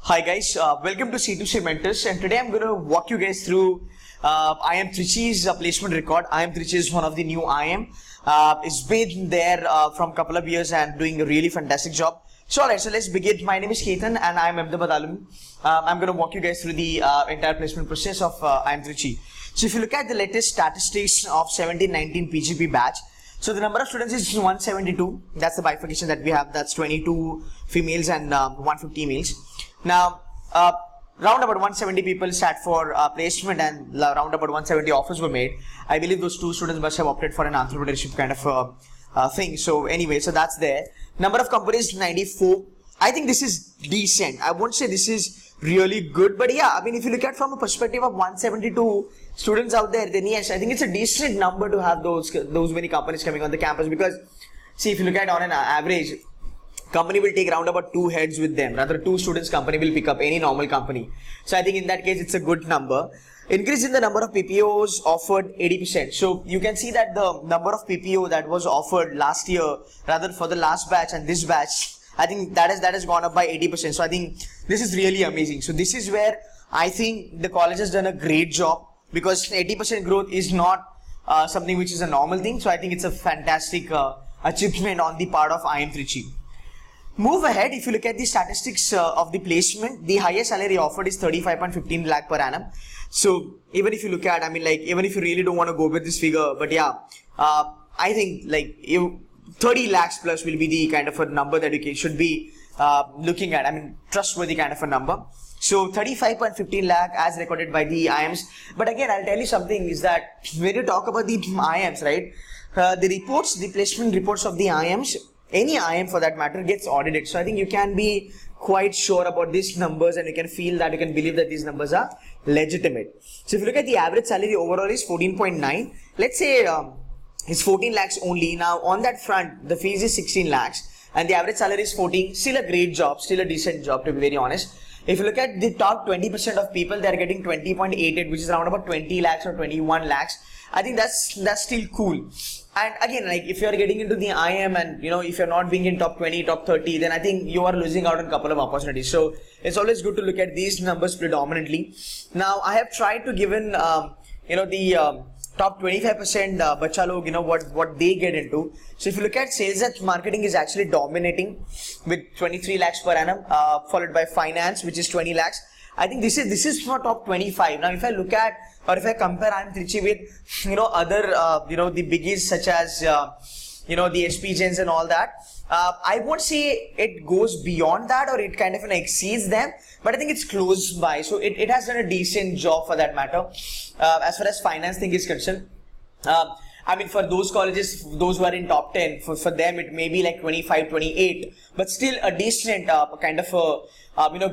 Hi guys, welcome to C2C Mentors, and today I'm going to walk you guys through IIM Trichy's placement record. IIM Trichy is one of the new IIM. It's been there from a couple of years and doing a really fantastic job. So alright, so let's begin. My name is Ketan and I'm Ahmedabad alum. I'm going to walk you guys through the entire placement process of IIM Trichy. So if you look at the latest statistics of 17-19 PGP batch, so the number of students is 172. That's the bifurcation that we have. That's 22 females and 150 males. Now, round about 170 people sat for placement and round about 170 offers were made. I believe those two students must have opted for an entrepreneurship kind of thing. So anyway, so that's there. Number of companies 94. I think this is decent. I won't say this is really good, but yeah, I mean, if you look at from a perspective of 172 students out there, then yes, I think it's a decent number to have those many companies coming on the campus, because see, if you look at on an average, company will take around about 2 heads with them. Rather, 2 students company will pick up any normal company. So I think in that case, it's a good number. Increase in the number of PPOs offered 80%. So you can see that the number of PPO that was offered last year, rather for the last batch and this batch, I think that has gone up by 80%. So I think this is really amazing. So this is where I think the college has done a great job, because 80% growth is not something which is a normal thing. So I think it's a fantastic achievement on the part of IIM Trichy. Move ahead, if you look at the statistics of the placement, the highest salary offered is 35.15 lakh per annum. So even if you look at, I mean, like, even if you really don't want to go with this figure, but yeah, I think like 30 lakhs plus will be the kind of a number that you should be looking at. I mean, trustworthy kind of a number. So 35.15 lakh as recorded by the IIMs. But again, I'll tell you something is that when you talk about the IIMs, right, the placement reports of the IIMs, any IIM for that matter, gets audited. So I think you can be quite sure about these numbers, and you can feel that, you can believe that these numbers are legitimate. So if you look at the average salary overall is 14.9. Let's say it's 14 lakhs only. Now on that front, the fees is 16 lakhs and the average salary is 14. Still a great job, still a decent job, to be very honest. If you look at the top 20% of people, they are getting 20.88, which is around about 20 lakhs or 21 lakhs. I think that's still cool. And again, like, if you are getting into the IIM and, you know, if you're not being in top 20, top 30, then I think you are losing out on a couple of opportunities. So it's always good to look at these numbers predominantly. Now, I have tried to give in, the top 25% bacha log, you know, what they get into. So if you look at sales and marketing is actually dominating with 23 lakhs per annum, followed by finance, which is 20 lakhs. I think this is for top 25. Now, if I look at, or if I compare IIM Trichy with, you know, other, the biggies such as, the SP Gens and all that, I won't say it goes beyond that or it kind of exceeds them, but I think it's close by. So it has done a decent job for that matter. As far as finance thing is concerned, I mean, for those colleges, those who are in top 10, for them it may be like 25, 28, but still a decent kind of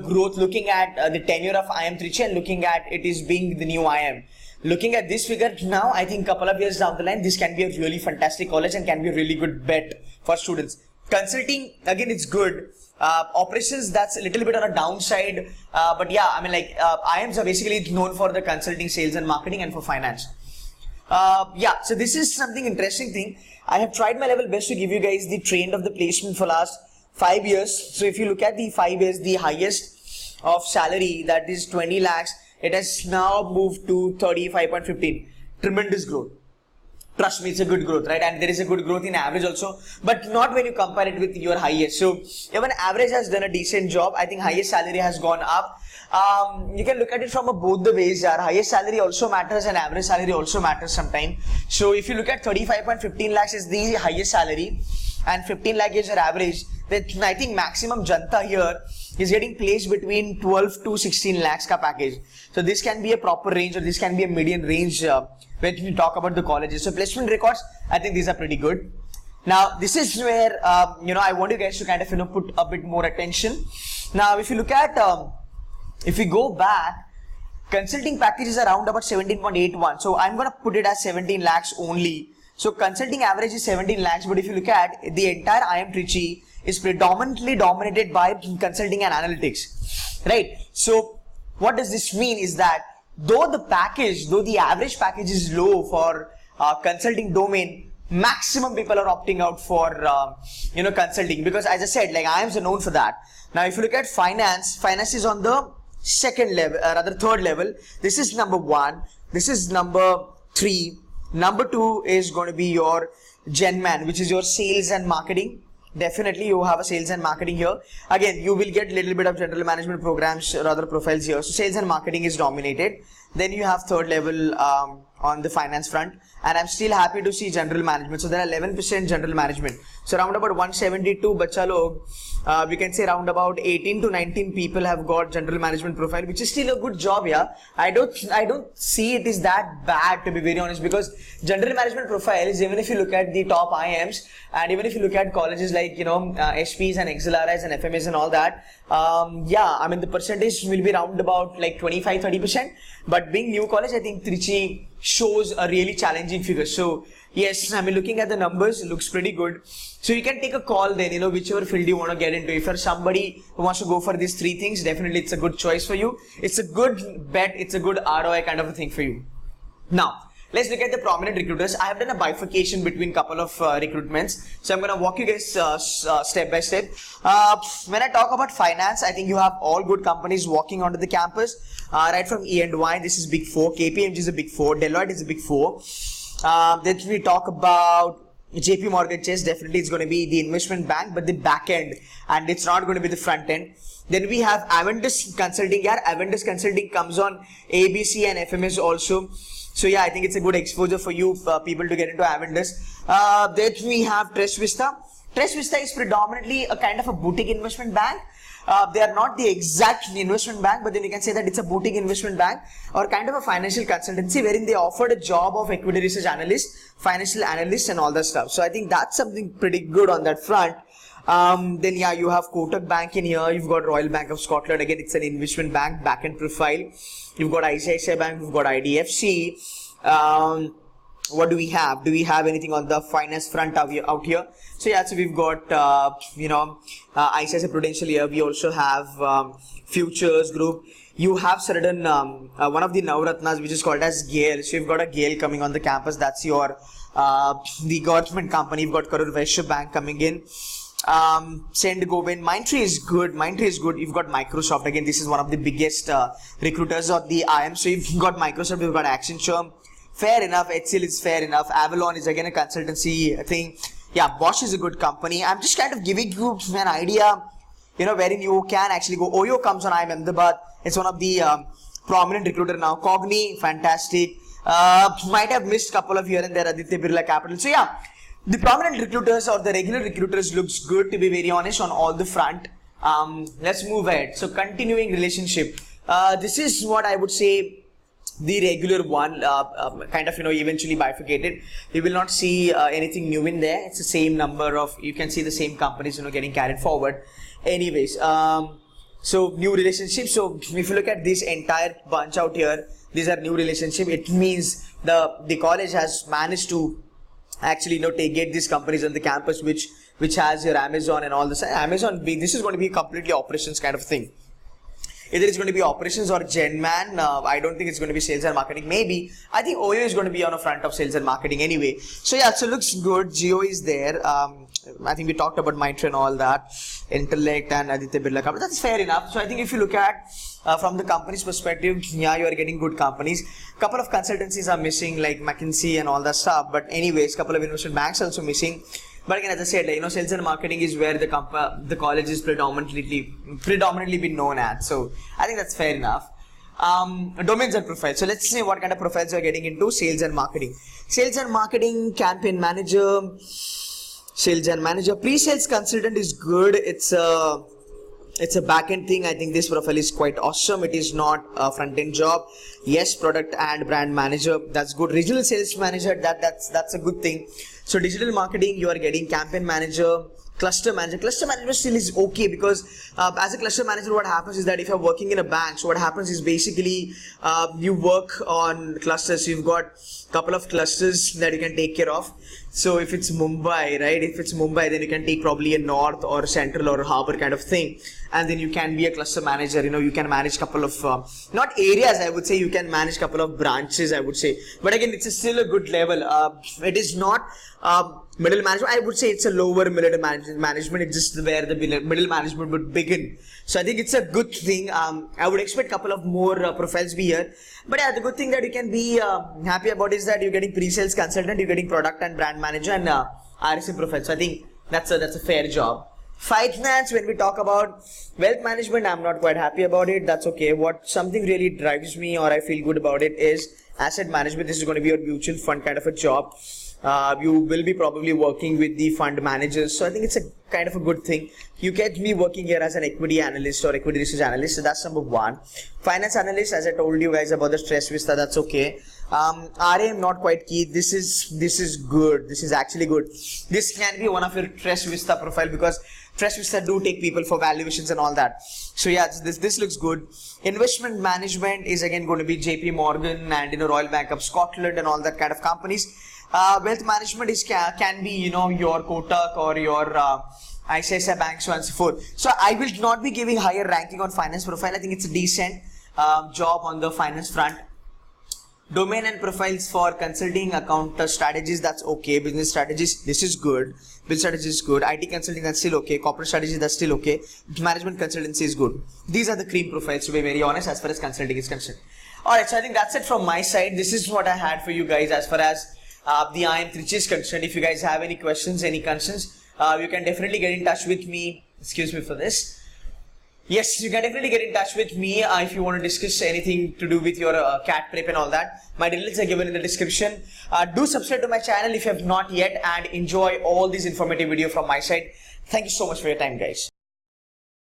growth, looking at the tenure of IIM Trichy and looking at it is being the new IIM. Looking at this figure now, I think a couple of years down the line, this can be a really fantastic college and can be a really good bet for students. Consulting, again, it's good. Operations, that's a little bit on a downside, but yeah, I mean, like, IIMs are basically known for the consulting, sales and marketing, and for finance. So this is something interesting thing. I have tried my level best to give you guys the trend of the placement for last 5 years. So if you look at the 5 years, the highest of salary, that is 20 lakhs, it has now moved to 35.15. Tremendous growth. Trust me, it's a good growth, right? And there is a good growth in average also, but not when you compare it with your highest. So even average has done a decent job. I think highest salary has gone up. You can look at it from both the ways. Highest salary also matters and average salary also matters sometimes. So if you look at 35.15 lakhs is the highest salary and 15 lakh is your average, then I think maximum janta here is getting placed between 12 to 16 lakhs ka package. So this can be a proper range, or this can be a median range when you talk about the colleges. So placement records, I think these are pretty good. Now this is where I want you guys to kind of put a bit more attention. Now if you look at if we go back, consulting package is around about 17.81. So I'm going to put it as 17 lakhs only. So consulting average is 17 lakhs. But if you look at the entire IIM Trichy is predominantly dominated by consulting and analytics, right? So what does this mean is that though the average package is low for consulting domain, maximum people are opting out for consulting, because as I said, like IIMs are known for that. Now if you look at finance is on the second level, rather third level. This is number 1, this is number 3, number 2 is going to be your GenMan, which is your sales and marketing. Definitely you have a sales and marketing here. Again, you will get little bit of general management programs, rather profiles here. So sales and marketing is dominated. Then you have third level on the finance front, and I'm still happy to see general management. So there are 11% general management. So around about 172 bacha log, we can say around about 18 to 19 people have got general management profile, which is still a good job. Yeah, I don't see it is that bad, to be very honest, because general management profiles, even if you look at the top IIMs and even if you look at colleges like SPs and XLRIs and FMAs and all that, yeah, I mean the percentage will be around about like 25-30%. But being new college, I think Trichy shows a really challenging figure. So yes, I mean looking at the numbers, it looks pretty good. So you can take a call then, whichever field you want to get into. If you're somebody who wants to go for these 3 things, definitely it's a good choice for you. It's a good bet, it's a good ROI kind of a thing for you. Now, let's look at the prominent recruiters. I have done a bifurcation between couple of recruitments. So I'm going to walk you guys step by step. When I talk about finance, I think you have all good companies walking onto the campus. Right from E&Y, this is Big 4. KPMG is a Big 4. Deloitte is a Big 4. Then we talk about JP Morgan Chase. Definitely it's going to be the investment bank, but the back end, and it's not going to be the front end. Then we have Avendus Consulting. Yeah, Avendus Consulting comes on ABC and FMS also. So yeah, I think it's a good exposure for you people to get into Avendus. Then we have Trust Vista. Trust Vista is predominantly a kind of a boutique investment bank. They are not the exact investment bank, but then you can say that it's a boutique investment bank or kind of a financial consultancy wherein they offered a job of equity research analyst, financial analyst and all that stuff. So I think that's something pretty good on that front. Then yeah, you have Kotak Bank in here. You've got Royal Bank of Scotland. Again, it's an investment bank, back-end profile. You've got ICICI Bank. You've got IDFC. What do we have? Do we have anything on the finance front out here? So yeah, so we've got ICICI Prudential here. We also have Futures Group. You have certain one of the Navratnas, which is called as GAIL. So you've got a GAIL coming on the campus. That's your the government company. You've got Karur Vysya Bank coming in. Send Govind. Mindtree is good. You've got Microsoft. Again, this is one of the biggest recruiters of the IIM. So you've got Microsoft. You've got Accenture. Fair enough. HCL is fair enough. Avalon is again a consultancy thing. Yeah, Bosch is a good company. I'm just kind of giving you an idea, wherein you can actually go. Oyo comes on IIM Ahmedabad. It's one of the prominent recruiter now. Cogni, fantastic. Might have missed a couple of here and there. Aditya Birla Capital. So yeah, the prominent recruiters or the regular recruiters looks good, to be very honest, on all the front. Let's move ahead. So continuing relationship. This is what I would say the regular one, kind of eventually bifurcated. You will not see anything new in there. It's the same number of, you can see the same companies getting carried forward. Anyways, so new relationships. So if you look at this entire bunch out here, these are new relationship. It means the college has managed to actually get these companies on the campus, which has your Amazon and all this. Amazon, this is going to be completely operations kind of thing. Either it's going to be operations or GenMan. I don't think it's going to be sales and marketing. Maybe. I think Oyo is going to be on the front of sales and marketing anyway. So yeah, so looks good. Geo is there. I think we talked about Mindtree and all that. Intellect and Aditya Birla Capital. That's fair enough. So I think if you look at from the company's perspective, yeah, you are getting good companies. Couple of consultancies are missing, like McKinsey and all that stuff. But anyways, couple of investment banks also missing. But again, as I said, sales and marketing is where the college is predominantly been known at. So I think that's fair enough. Domains and profiles. So let's see what kind of profiles you are getting into. Sales and marketing. Sales and marketing, campaign manager, sales and manager. Pre-sales consultant is good. It's a back-end thing. I think this profile is quite awesome. It is not a front-end job. Yes, product and brand manager. That's good. Regional sales manager. That's a good thing. So digital marketing, you are getting campaign manager, cluster manager. Cluster manager still is okay because as a cluster manager, what happens is that if you're working in a bank, so what happens is basically you work on clusters. You've got a couple of clusters that you can take care of. So if it's Mumbai, right? If it's Mumbai, then you can take probably a north or central or harbor kind of thing. And then you can be a cluster manager. You can manage a couple of, not areas, I would say, you can manage a couple of branches, I would say. But again, it's still a good level. It is not Middle management, I would say it's a lower middle management. It's just where the middle management would begin. So I think it's a good thing. I would expect a couple of more profiles be here. But yeah, the good thing that you can be happy about is that you're getting pre-sales consultant, you're getting product and brand manager, and RSM profile. So I think that's a fair job. Finance, when we talk about wealth management, I'm not quite happy about it. That's okay. What something really drives me or I feel good about it is asset management. This is going to be a mutual fund kind of a job. You will be probably working with the fund managers. So I think it's a kind of a good thing. You get me working here as an equity analyst or equity research analyst. So that's number one. Finance analyst, as I told you guys about the stress vista, that's okay. IIM not quite key. This is good. This is actually good. This can be one of your stress vista profile because stress vista do take people for valuations and all that. So yeah, this looks good. Investment management is again going to be JP Morgan and Royal Bank of Scotland and all that kind of companies. Wealth management is can be your Kotak or your ICICI Bank, so on and so forth. So I will not be giving higher ranking on finance profile. I think it's a decent job on the finance front. Domain and profiles for consulting, account strategies, that's okay. Business strategies, this is good. Business strategy is good. IT consulting, that's still okay. Corporate strategy, that's still okay. Management consultancy is good. These are the cream profiles, to be very honest, as far as consulting is concerned. Alright, so I think that's it from my side. This is what I had for you guys as far as the IIM Trichy is concerned. If you guys have any questions, any concerns, you can definitely get in touch with me. Excuse me for this. Yes, you can definitely get in touch with me if you want to discuss anything to do with your cat prep and all that. My details are given in the description. Do subscribe to my channel if you have not yet and enjoy all these informative video from my side. Thank you so much for your time, guys.